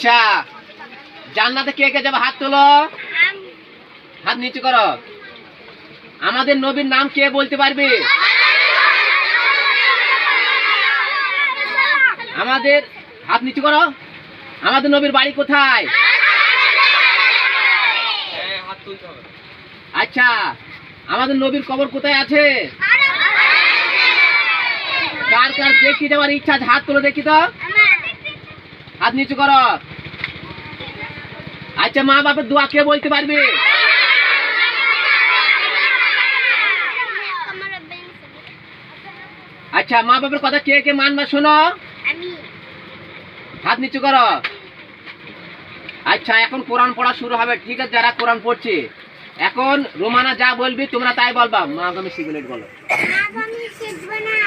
আচ্ছা, জান্নাতে কে কে যাবে? হাত তোলো, হাত নিচু করো। আমাদের নবীর নাম কে বলতে পারবে? আমাদের হাত নিচু করো। আমাদের নবীর বাড়ি কোথায়? আচ্ছা, আমাদের নবীর কবর কোথায় আছে? কার কার দেখতে যাওয়ার ইচ্ছা আছে? হাত তুলে দেখি তো, হাত নিচু করো। আচ্ছা, মা বাপের দোয়া কে বলতে পারবে? আচ্ছা, মা বাপের কথা কে কে মানবা শোনো? হাত নিচু করো। আচ্ছা, এখন কোরআন পড়া শুরু হবে, ঠিক আছে? যারা কোরআন পড়ছে, এখন রোমানা যা বলবি তোমরা তাই বলবা। মাগামী সিগারেট বলো। মাগামী শিখবে না।